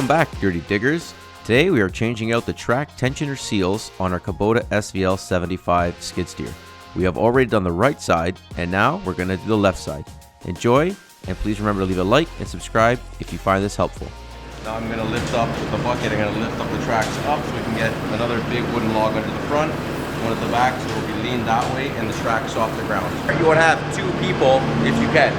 Welcome back, Dirty Diggers. Today we are changing out the track tensioner seals on our Kubota SVL 75 skid steer. We have already done the right side, and now we're going to do the left side. Enjoy, and please remember to leave a like and subscribe if you find this helpful. Now I'm going to lift up with the bucket, I'm going to lift up the tracks up so we can get another big wooden log under the front, one at the back, so it'll be leaned that way and the tracks off the ground. You want to have 2 people if you can.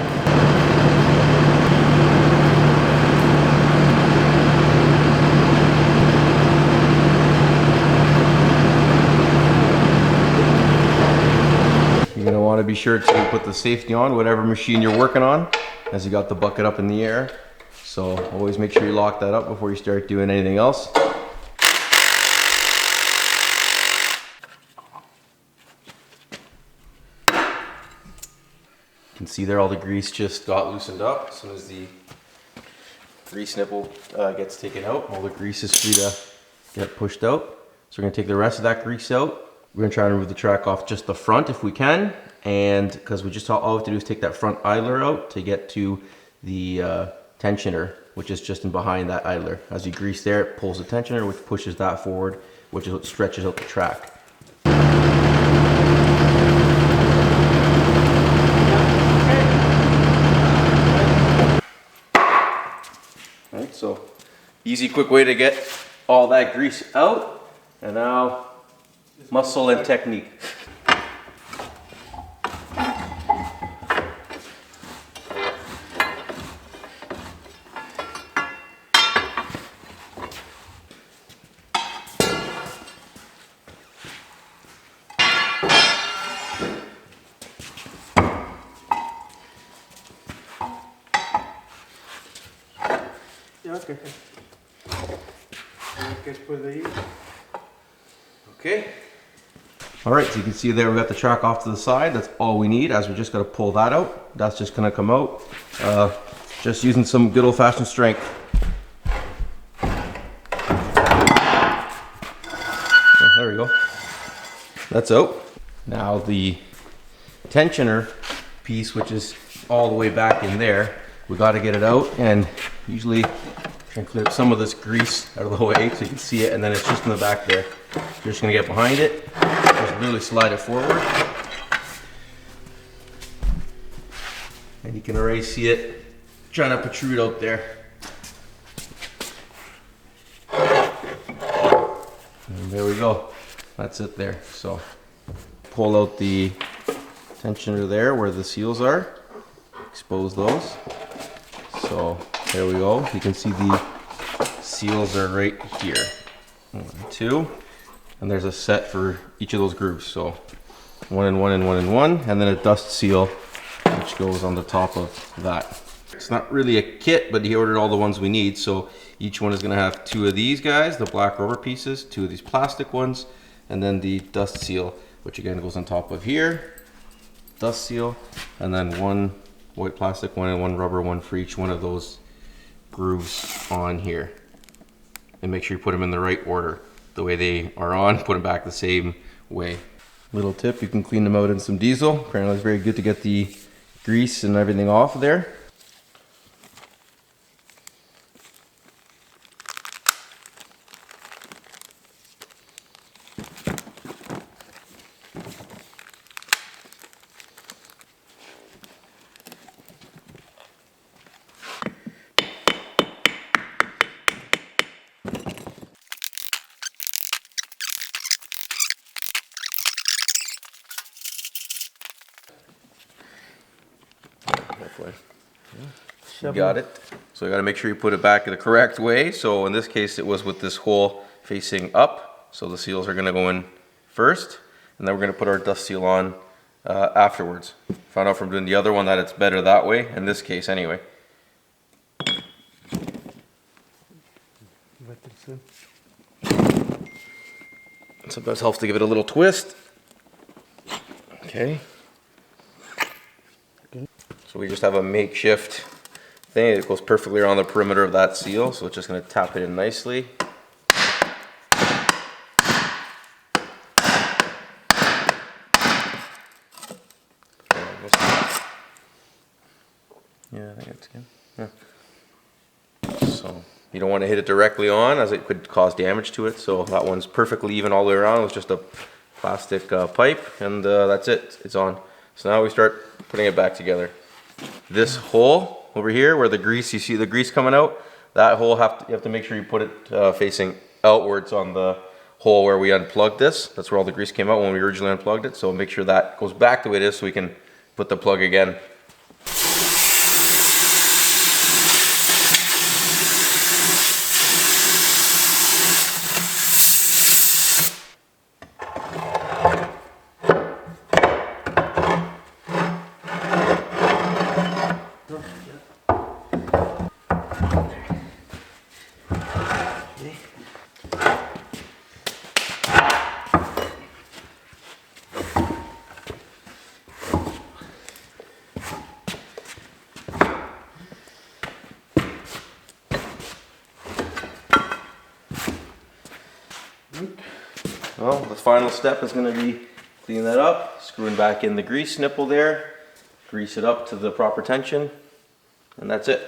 You're going to want to be sure to put the safety on whatever machine you're working on as you got the bucket up in the air. So always make sure you lock that up before you start doing anything else. You can see there all the grease just got loosened up. As soon as the grease nipple gets taken out, all the grease is free to get pushed out. So we're going to take the rest of that grease out. We're going to try and remove the track off just the front if we can, and because all we have to do is take that front idler out to get to the tensioner, which is just in behind that idler. As you grease there, it pulls the tensioner, which pushes that forward, which is what stretches out the track. Alright, so easy, quick way to get all that grease out, and now muscle and technique. Okay. All right, so you can see there we got the track off to the side. That's all we need, as we're just gonna pull that out. That's just gonna come out. Just using some good old-fashioned strength. Oh, there we go. That's out. Now the tensioner piece, which is all the way back in there, we got to get it out, and usually try and clear some of this grease out of the way so you can see it, and then it's just in the back there. You're just gonna get behind it, just really slide it forward, and you can already see it trying to protrude out there. And there we go. That's it there. So pull out the tensioner there where the seals are, expose those. So there we go. You can see the seals are right here. 1, 2, and there's a set for each of those grooves. So 1 and 1 and 1 and 1, and then a dust seal which goes on the top of that. It's not really a kit, but he ordered all the ones we need. So each one is going to have 2 of these guys, the black rubber pieces, 2 of these plastic ones, and then the dust seal, which again goes on top of here. Dust seal, and then 1 white plastic, 1 and 1 rubber, 1 for each one of those grooves on here. And make sure you put them in the right order. The way they are on, put them back the same way. Little tip, you can clean them out in some diesel. Apparently it's very good to get the grease and everything off there. You got it. So you got to make sure you put it back the correct way. So in this case it was with this hole facing up, so the seals are going to go in first, and then we're going to put our dust seal on afterwards. Found out from doing the other one that it's better that way, in this case anyway. Sometimes helps to give it a little twist. Okay. So we just have a makeshift thing. It goes perfectly around the perimeter of that seal, so it's just going to tap it in nicely. Yeah, I think it's good. Yeah. So you don't want to hit it directly on, as it could cause damage to it. So that one's perfectly even all the way around. It was just a plastic pipe, and that's it. It's on. So now we start putting it back together. This hole over here, where the grease, you see the grease coming out, that hole you have to make sure you put it facing outwards on the hole where we unplugged this. That's where all the grease came out when we originally unplugged it. So make sure that goes back the way it is so we can put the plug again. Well, the final step is going to be cleaning that up, screwing back in the grease nipple there, grease it up to the proper tension, and that's it.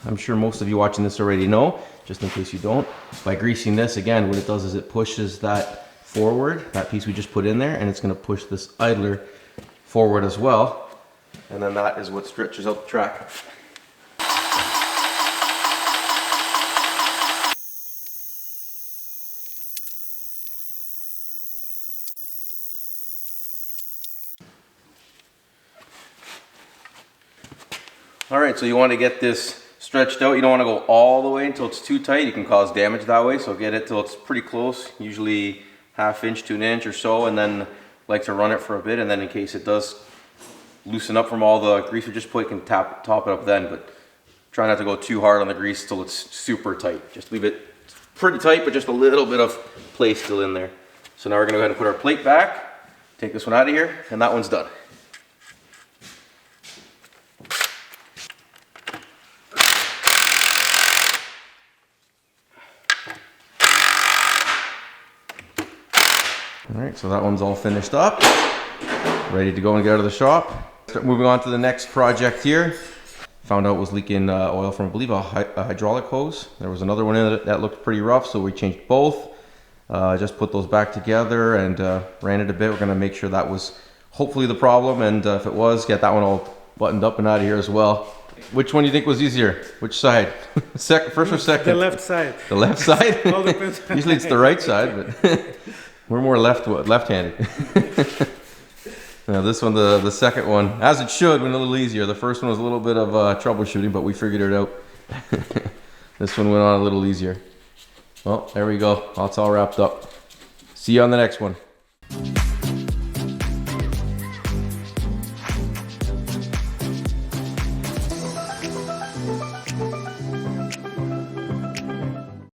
I'm sure most of you watching this already know, just in case you don't. By greasing this, again, what it does is it pushes that forward, that piece we just put in there, and it's going to push this idler forward as well, and then that is what stretches out the track. Alright, so you want to get this stretched out. You don't want to go all the way until it's too tight. You can cause damage that way, so get it till it's pretty close, usually ½ inch to an inch or so, and then like to run it for a bit, and then in case it does loosen up from all the grease we just put, you can top it up then, but try not to go too hard on the grease till it's super tight. Just leave it pretty tight, but just a little bit of play still in there. So now we're going to go ahead and put our plate back, take this one out of here, and that one's done. Alright, so that one's all finished up, ready to go and get out of the shop. Start moving on to the next project here. Found out it was leaking oil from, I believe, a hydraulic hose. There was another one in it that looked pretty rough, so we changed both. Just put those back together and ran it a bit. We're going to make sure that was hopefully the problem, and if it was, get that one all buttoned up and out of here as well. Which one do you think was easier? Which side? First or second? The left side. The left side? All depends. Usually it's the right side, but we're more left-handed. Now this one, the second one, as it should, went a little easier. The first one was a little bit of troubleshooting, but we figured it out. This one went on a little easier. Well, there we go. That's all wrapped up. See you on the next one.